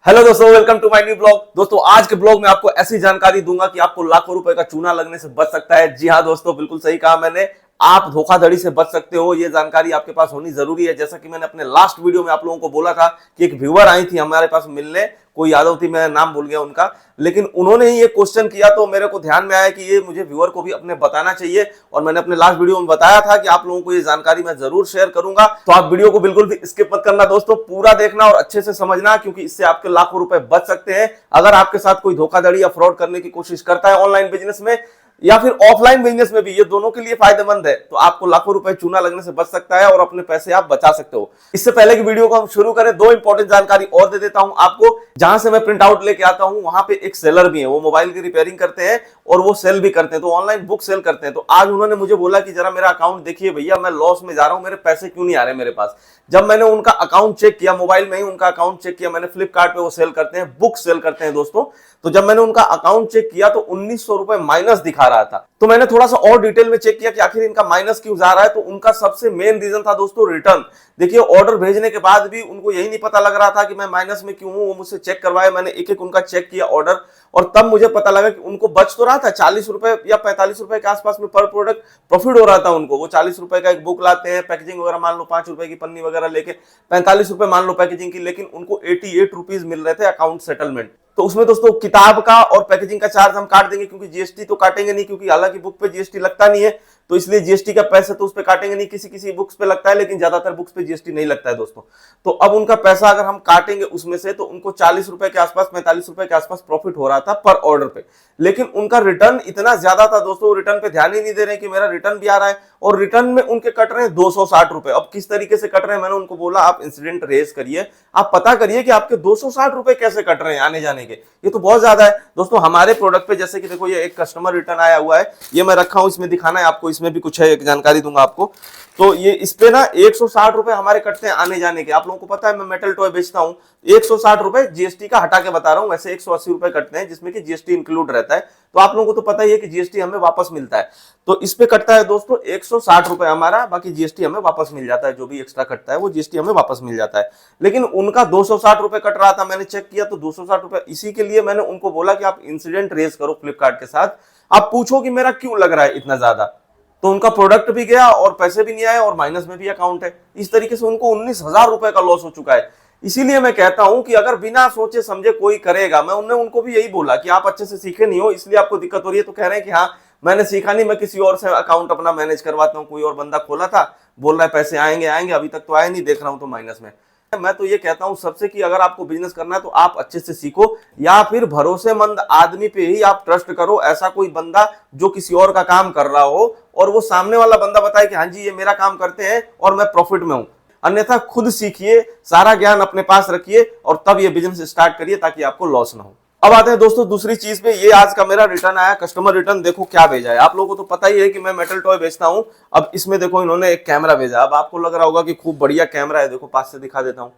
Hello दोस्तों, welcome to my new blog. दोस्तों आज के ब्लॉग में आपको ऐसी जानकारी दूंगा कि आपको लाखों रुपए का चूना लगने से बच सकता है। जी हाँ दोस्तों, बिल्कुल सही कहा मैंने। आप धोखाधड़ी से बच सकते हो, ये जानकारी आपके पास होनी जरूरी है। जैसा कि मैंने अपने लास्ट वीडियो में आप लोगों को बोला था कि एक व्यूअर आई थी हमारे पास मिलने, कोई यादव थी, मैं नाम भूल गया उनका, लेकिन उन्होंने ही ये क्वेश्चन किया तो मेरे को ध्यान में आया कि ये मुझे व्यूअर को भी अपने बताना चाहिए। और मैंने अपने लास्ट वीडियो में बताया था कि आप लोगों को ये जानकारी मैं जरूर शेयर करूंगा, तो आप वीडियो को बिल्कुल भी स्किप मत करना दोस्तों, पूरा देखना और अच्छे से समझना, क्योंकि इससे आपके लाखों रुपए बच सकते हैं। अगर आपके साथ कोई धोखाधड़ी या फ्रॉड करने की कोशिश करता है ऑनलाइन बिजनेस में या फिर ऑफलाइन बिजनेस में भी, ये दोनों के लिए फायदेमंद है। तो आपको लाखों रुपए चूना लगने से बच सकता है और अपने पैसे आप बचा सकते हो। इससे पहले की वीडियो को हम शुरू करें, दो इंपॉर्टेंट जानकारी और दे देता हूं आपको। जहां से मैं प्रिंट आउट लेके आता हूं वहां पे एक सेलर भी है, वो मोबाइल की रिपेयरिंग करते हैं और वो सेल भी करते हैं, तो ऑनलाइन बुक सेल करते हैं। तो आज उन्होंने मुझे बोला कि जरा मेरा अकाउंट देखिए भैया, मैं लॉस में जा रहा हूं, मेरे पैसे क्यों नहीं आ रहे मेरे पास। जब मैंने उनका अकाउंट चेक किया, मोबाइल में ही उनका अकाउंट चेक किया मैंने, फ्लिपकार्ट पे वो सेल करते हैं, बुक सेल करते हैं दोस्तों। तो जब मैंने उनका अकाउंट चेक किया तो 1900 रुपए माइनस दिखा रहा था। तो मैंने थोड़ा सा और डिटेल में चेक किया कि आखिर इनका माइनस क्यों जा रहा है। तो उनका सबसे मेन रीजन था दोस्तों रिटर्न। देखिए, ऑर्डर भेजने के बाद भी उनको यही नहीं पता लग रहा था कि मैं माइनस में क्यों हूं। वो मुझसे चेक करवाए, मैंने एक एक उनका चेक किया ऑर्डर, और तब मुझे पता लगा कि उनको बच तो रहा था 40 रुपए या 45 रुपए के आसपास में पर प्रोडक्ट प्रॉफिट हो रहा था उनको। वो 40 रुपए का एक बुक लाते हैं, पैकेजिंग वगैरह मान लो 5 रुपए की पन्नी वगैरह लेके 45 रुपए मान लो पैकेजिंग की, लेकिन उनको 88 रुपीज मिल रहे थे अकाउंट सेटलमेंट। तो उसमें दोस्तों किताब का और पैकेजिंग का चार्ज हम काट देंगे, क्योंकि जीएसटी तो काटेंगे नहीं, क्योंकि हालांकि बुक पे जीएसटी लगता नहीं है, तो इसलिए जीएसटी का पैसा तो उस पे काटेंगे नहीं। किसी किसी बुक्स पे लगता है, लेकिन ज्यादातर बुक्स पे जीएसटी नहीं लगता है दोस्तों। तो अब उनका पैसा अगर हम काटेंगे उसमें से, तो उनको 40 रुपए के आसपास, 45 रुपए के आसपास प्रॉफिट हो रहा था पर ऑर्डर पे। लेकिन उनका रिटर्न इतना ज्यादा था दोस्तों, रिटर्न पे ध्यान ही नहीं दे रहे कि मेरा रिटर्न भी आ रहा है, और रिटर्न में उनके कट रहे हैं 260 रुपए। अब किस तरीके से कट रहे हैं, मैंने उनको बोला आप इंसिडेंट रेज करिए, आप पता करिए कि आपके 260 रुपए कैसे कट रहे हैं आने जाने के। ये तो बहुत ज्यादा है दोस्तों। हमारे प्रोडक्ट पे जैसे कि देखो, ये एक कस्टमर रिटर्न आया हुआ है, ये मैं रखा हूं, इसमें दिखाना है आपको, इसमें भी कुछ है, एक जानकारी दूंगा आपको। तो ये इस पे ना 160 रुपए हमारे कटते हैं आने जाने के। आप लोगों को पता है मैं मेटल टॉय बेचता हूं, 160 रुपए जीएसटी का हटा के बता रहा हूं, वैसे 180 रुपए कटते हैं जिसमें कि जीएसटी इंक्लूड रहता है। तो आप लोगों को तो पता ही है कि जीएसटी हमें वापस मिलता है। तो इस पे कटता है दोस्तों 160 रुपए हमारा, बाकी जीएसटी हमें वापस मिल जाता है, जो भी एक्स्ट्रा कटता है वो जीएसटी हमें वापस मिल जाता है। लेकिन उनका 260 रुपए कट रहा था, मैंने चेक किया तो 260 रुपए। इसी के लिए मैंने उनको बोला कि आप इंसिडेंट रेज करो फ्लिपकार्ट के साथ, आप पूछो कि मेरा क्यों लग रहा है इतना ज्यादा। तो उनका प्रोडक्ट भी गया और पैसे भी नहीं आए और माइनस में भी अकाउंट है। इस तरीके से उनको 19,000 रुपए का लॉस हो चुका है। इसीलिए मैं कहता हूं कि अगर बिना सोचे समझे कोई करेगा, मैं उनको भी यही बोला कि आप अच्छे से सीखे नहीं हो, इसलिए आपको दिक्कत हो रही है। तो कह रहे हैं कि हाँ मैंने सीखा नहीं, मैं किसी और से अकाउंट अपना मैनेज करवाता हूँ, कोई और बंदा खोला था, बोल रहा है पैसे आएंगे आएंगे, अभी तक तो आए नहीं, देख रहा हूं तो माइनस में। मैं तो ये कहता हूं सबसे कि अगर आपको बिजनेस करना है तो आप अच्छे से सीखो, या फिर भरोसेमंद आदमी पे ही आप ट्रस्ट करो। ऐसा कोई बंदा जो किसी और का काम कर रहा हो और वो सामने वाला बंदा बताए कि हाँ जी ये मेरा काम करते हैं और मैं प्रॉफिट में हूं। अन्यथा खुद सीखिए, सारा ज्ञान अपने पास रखिए और तब ये बिजनेस स्टार्ट करिए, ताकि आपको लॉस ना हो। अब आते हैं दोस्तों दूसरी चीज पे। ये आज का मेरा रिटर्न आया, कस्टमर रिटर्न, देखो क्या भेजा है। आप लोगों को तो पता ही है कि मैं मेटल टॉय बेचता हूं। अब इसमें देखो इन्होंने एक कैमरा भेजा। अब आपको लग रहा होगा कि खूब बढ़िया कैमरा है, देखो पास से दिखा देता हूं।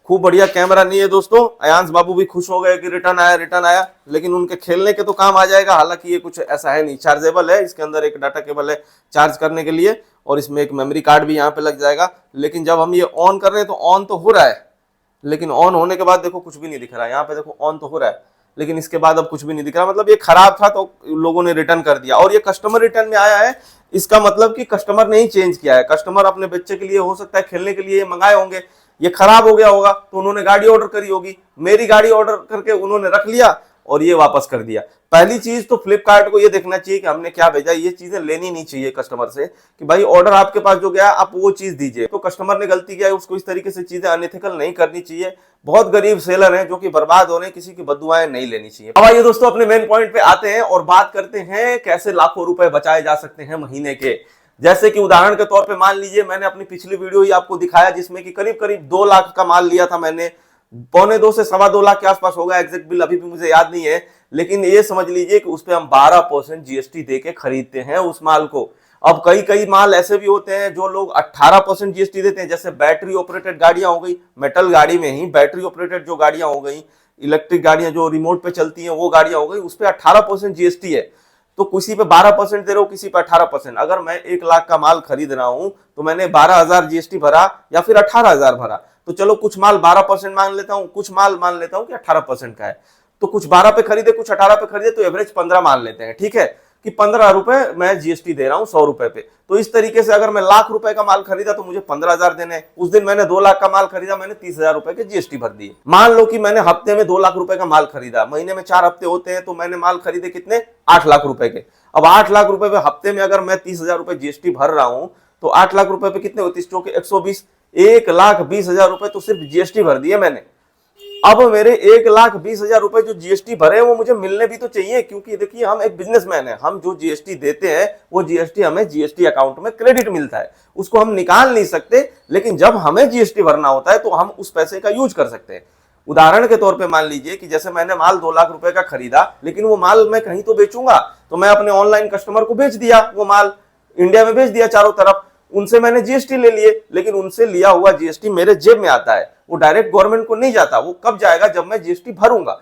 खूब बढ़िया कैमरा नहीं है दोस्तों। अयांश बाबू भी खुश हो गए कि रिटर्न आया, लेकिन उनके खेलने के तो काम आ जाएगा। हालांकि ये कुछ ऐसा है नहीं, चार्जेबल है, इसके अंदर एक डाटा केबल है चार्ज करने के लिए, और इसमें एक मेमोरी कार्ड भी यहाँ पे लग जाएगा। लेकिन जब हम ये ऑन कर रहे हैं तो ऑन तो हो रहा है, लेकिन ऑन होने के बाद देखो कुछ भी नहीं दिख रहा है। यहाँ पे देखो ऑन तो हो रहा है, लेकिन इसके बाद अब कुछ भी नहीं दिख रहा। मतलब ये खराब था तो लोगों ने रिटर्न कर दिया, और ये कस्टमर रिटर्न में आया है। इसका मतलब कि कस्टमर ने ही चेंज किया है। कस्टमर अपने बच्चे के लिए, हो सकता है खेलने के लिए ये मंगाए होंगे, ये खराब हो गया होगा तो उन्होंने गाड़ी ऑर्डर करी होगी, मेरी गाड़ी ऑर्डर करके उन्होंने रख लिया और ये वापस कर दिया। पहली चीज तो फ्लिपकार्ट को ये देखना चाहिए कि हमने क्या भेजा। ये चीजें लेनी नहीं चाहिए कस्टमर से कि भाई ऑर्डर आपके पास जो गया आप वो चीज दीजिए। तो कस्टमर ने गलती किया है, उसको इस तरीके से चीजें अनएथिकल नहीं करनी चाहिए। बहुत गरीब सेलर हैं जो कि बर्बाद हो रहे हैं, किसी की बददुआएं नहीं लेनी चाहिए। अब आइए दोस्तों अपने मेन पॉइंट पे आते हैं और बात करते हैं कैसे लाखों रुपए बचाए जा सकते हैं महीने के। जैसे कि उदाहरण के तौर पे मान लीजिए, मैंने अपनी पिछली वीडियो ही आपको दिखाया जिसमें कि करीब करीब 2 लाख का माल लिया था मैंने, 1.25 से 2.25 लाख के आसपास होगा, एग्जैक्ट बिल अभी भी मुझे याद नहीं है। लेकिन ये समझ लीजिए कि उस पर हम 12% जीएसटी देके खरीदते हैं उस माल को। अब कई माल ऐसे भी होते हैं जो लोग 18% जीएसटी देते हैं, जैसे बैटरी ऑपरेटेड गाड़ियां हो गई, मेटल गाड़ी में ही बैटरी ऑपरेटेड जो गाड़ियां हो गई, इलेक्ट्रिक गाड़ियां जो रिमोट पे चलती हैं वो गाड़ियां हो गई, उस पर 18% जीएसटी है। तो किसी पे 12% दे रहे हो, किसी पे 18%। अगर मैं 1 लाख का माल खरीद रहा हूं तो मैंने 12,000 जीएसटी भरा या फिर 18,000 भरा, तो चलो कुछ माल 12% मान लेता हूं, कुछ माल मान लेता हूं कि 18% का है, तो कुछ 12 पे खरीदे कुछ 18 पे खरीदे, तो एवरेज 15 मान लेते हैं, ठीक है, कि 15 रुपए मैं जीएसटी दे रहा हूं 100 रुपए पे। तो इस तरीके से अगर मैं लाख रुपए का माल खरीदा तो मुझे 15,000 देने हैं। उस दिन मैंने 2 लाख का माल खरीदा, मैंने 30,000 रुपए के जीएसटी भर दिए। मान लो कि मैंने हफ्ते में 2 लाख रुपए का माल खरीदा, महीने में 4 हफ्ते होते हैं, तो मैंने माल खरीदे कितने, 8 लाख रुपए के। अब 8 लाख रुपए पे हफ्ते में अगर मैं 30,000 रुपए जीएसटी भर रहा हूं, तो 8 लाख रुपए पे कितने होती है, 120, 1,20,000 रुपए तो सिर्फ जीएसटी भर दिए मैंने। अब मेरे 1,20,000 रुपए जो जीएसटी भरे वो मुझे मिलने भी तो चाहिए, क्योंकि देखिए हम एक बिजनेसमैन है, हम जो जीएसटी देते हैं वो जीएसटी हमें जीएसटी अकाउंट में क्रेडिट मिलता है, उसको हम निकाल नहीं सकते, लेकिन जब हमें जीएसटी भरना होता है तो हम उस पैसे का यूज कर सकते हैं। उदाहरण के तौर पे मान लीजिए कि जैसे मैंने माल 2 लाख रुपए का खरीदा, लेकिन वो माल मैं कहीं तो बेचूंगा, तो मैं अपने ऑनलाइन कस्टमर को बेच दिया, वो माल इंडिया में बेच दिया चारों तरफ, उनसे मैंने जीएसटी ले लिए, लेकिन उनसे लिया हुआ जीएसटी मेरे जेब में आता है, वो डायरेक्ट गवर्नमेंट को नहीं जाता। वो कब जाएगा, जब मैं जीएसटी भरूंगा।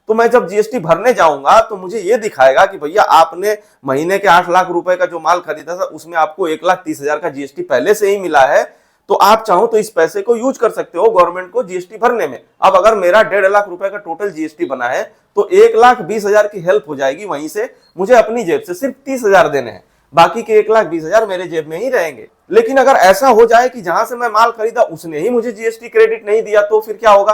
तो मैं जब जीएसटी भरने जाऊंगा तो मुझे ये दिखाएगा कि भैया आपने महीने के 8 लाख रुपए का जो माल खरीदा था उसमें आपको 1,30,000 का जीएसटी पहले से ही मिला है, तो आप चाहो तो इस पैसे को यूज कर सकते हो गवर्नमेंट को जीएसटी भरने में। अब अगर मेरा 1.5 लाख रुपए का टोटल जीएसटी बना है तो 1,20,000 की हेल्प हो जाएगी, वहीं से मुझे अपनी जेब से सिर्फ 30,000 देने हैं, बाकी के 1,20,000 मेरे जेब में ही रहेंगे। लेकिन अगर ऐसा हो जाए कि जहां से मैं माल खरीदा उसने ही मुझे जीएसटी क्रेडिट नहीं दिया, तो फिर क्या होगा,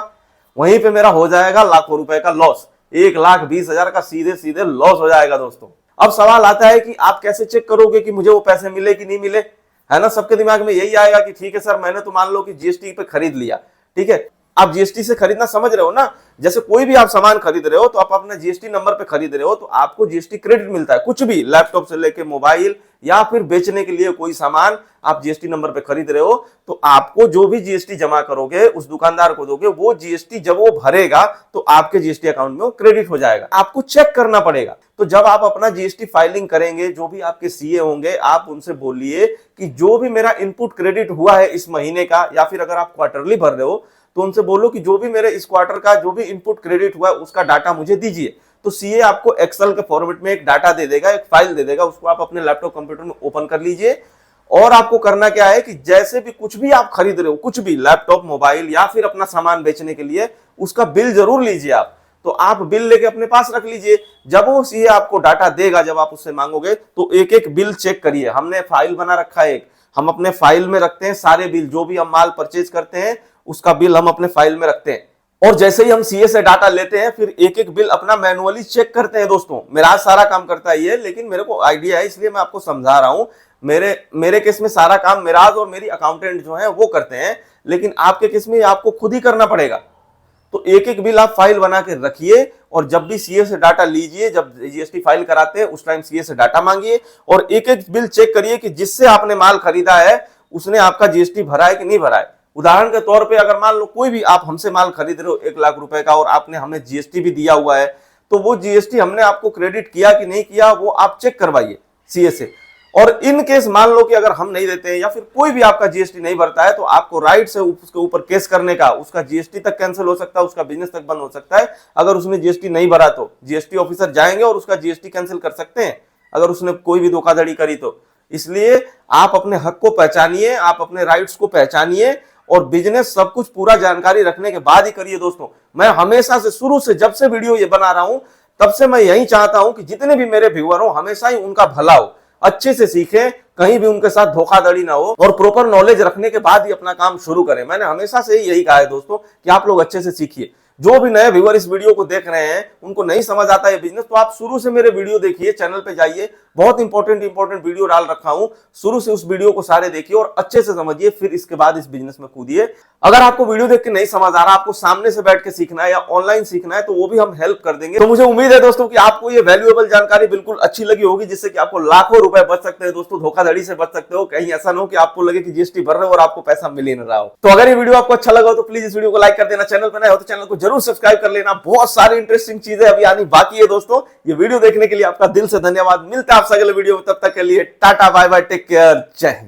वहीं पे मेरा हो जाएगा लाखों रुपए का लॉस, 1,20,000 का सीधे सीधे लॉस हो जाएगा दोस्तों। अब सवाल आता है कि आप कैसे चेक करोगे कि मुझे वो पैसे मिले कि नहीं मिले, है ना। सबके दिमाग में यही आएगा कि ठीक है सर, मैंने तो मान लो कि जीएसटी पे खरीद लिया, ठीक है, आप जीएसटी से खरीदना समझ रहे हो ना, जैसे कोई भी आप सामान खरीद रहे हो तो आप अपना जीएसटी नंबर पे खरीद रहे हो तो आपको जीएसटी क्रेडिट मिलता है। कुछ भी, लैपटॉप से लेके मोबाइल या फिर बेचने के लिए कोई सामान आप जीएसटी नंबर पे खरीद रहे हो, तो आपको जो भी जीएसटी जमा करोगे उस दुकानदार को दोगे, वो जीएसटी जब वो भरेगा तो आपके जीएसटी अकाउंट में वो क्रेडिट हो जाएगा। आपको चेक करना पड़ेगा। तो जब आप अपना जीएसटी फाइलिंग करेंगे, जो भी आपके सीए होंगे, आप उनसे बोलिए कि जो भी मेरा इनपुट क्रेडिट हुआ है इस महीने का, या फिर अगर आप क्वार्टरली भर रहे हो तो उनसे बोलो कि जो भी मेरे इस क्वार्टर का जो भी इनपुट क्रेडिट हुआ है उसका डाटा मुझे दीजिए। तो सीए आपको एक्सेल के फॉर्मेट में एक डाटा दे देगा, एक फाइल दे देगा, उसको आप अपने लैपटॉप कंप्यूटर में ओपन कर लीजिए। और आपको करना क्या है कि जैसे भी कुछ भी आप खरीद रहे हो, कुछ भी लैपटॉप, मोबाइल या फिर अपना सामान बेचने के लिए, उसका बिल जरूर लीजिए आप। तो आप बिल लेके अपने पास रख लीजिए। जब वो सीए आपको डाटा देगा, जब आप उससे मांगोगे, तो एक एक बिल चेक करिए। हमने फाइल बना रखा है, हम अपने फाइल में रखते हैं सारे बिल, जो भी हम माल परचेज करते हैं उसका बिल हम अपने फाइल में रखते हैं। और जैसे ही हम सीए से डाटा लेते हैं, फिर एक एक बिल अपना मैनुअली चेक करते हैं। दोस्तों, मेरा सारा काम करता है ये, लेकिन मेरे को आइडिया है इसलिए मैं आपको समझा रहा हूं। मेरे केस में सारा काम मिराज और मेरी अकाउंटेंट जो है वो करते हैं, लेकिन आपके केस में आपको खुद ही करना पड़ेगा। तो एक एक बिल आप फाइल बना के रखिए, और जब भी सीए से डाटा लीजिए, जब जीएसटी फाइल कराते हैं उस टाइम सीए से डाटा मांगिए, और एक एक बिल चेक करिए कि जिससे आपने माल खरीदा है उसने आपका जीएसटी भरा है कि नहीं भरा है। उदाहरण के तौर पे अगर मान लो कोई भी आप हमसे माल खरीद रहे हो 1 लाख रुपए का, और आपने हमें जीएसटी भी दिया हुआ है, तो वो जीएसटी हमने आपको क्रेडिट किया कि नहीं किया, वो आप चेक करवाइए सीए से। और इन केस मान लो कि अगर हम नहीं देते हैं या फिर कोई भी आपका जीएसटी नहीं भरता है, तो आपको राइट से उसके ऊपर केस करने का, उसका जीएसटी तक कैंसिल हो सकता है, उसका बिजनेस तक बंद हो सकता है। अगर उसने जीएसटी नहीं भरा तो जीएसटी ऑफिसर जाएंगे और उसका जीएसटी कैंसिल कर सकते हैं, अगर उसने कोई भी धोखाधड़ी करी तो। इसलिए आप अपने हक को पहचानिए, आप अपने राइट्स को पहचानिए, और बिजनेस सब कुछ पूरा जानकारी रखने के बाद ही करिए। दोस्तों, मैं हमेशा से, शुरू से, जब से वीडियो ये बना रहा हूं तब से मैं यही चाहता हूं कि जितने भी मेरे व्यूअर हो हमेशा ही उनका भला हो, अच्छे से सीखें, कहीं भी उनके साथ धोखाधड़ी ना हो, और प्रॉपर नॉलेज रखने के बाद ही अपना काम शुरू करें। मैंने हमेशा से यही कहा है दोस्तों कि आप लोग अच्छे से सीखिए। जो भी नए व्यूअर इस वीडियो को देख रहे हैं, उनको नहीं समझ आता है बिजनेस, तो आप शुरू से मेरे वीडियो देखिए, चैनल पे जाइए, बहुत इंपॉर्टेंट वीडियो डाल रखा हूं, शुरू से उस वीडियो को सारे देखिए और अच्छे से समझिए, फिर इसके बाद इस बिजनेस में कूदिए। अगर आपको वीडियो देख के नहीं समझ आ रहा, आपको सामने से बैठ के सीखना है या ऑनलाइन सीखना है, तो वो भी हम हेल्प कर देंगे। तो मुझे उम्मीद है दोस्तों कि आपको ये वैल्यूएबल जानकारी बिल्कुल अच्छी लगी होगी, जिससे कि आपको लाखों रुपए बच सकते हैं। दोस्तों, धोखाधड़ी से बच सकते हो। कहीं ऐसा ना हो कि आपको लगे कि जीएसटी भर रहे हो और आपको पैसा मिल ही नहीं रहा हो। तो अगर ये वीडियो आपको अच्छा लगा हो तो प्लीज इस वीडियो को लाइक कर देना, चैनल पर नए हो तो चैनल को जरूर सब्सक्राइब कर लेना। बहुत सारी इंटरेस्टिंग चीजें अभी आनी बाकी है दोस्तों। ये वीडियो देखने के लिए आपका दिल से धन्यवाद। मिलता है आपसे अगले वीडियो में, तब तक के लिए tata bye bye, take care, जय हिंद।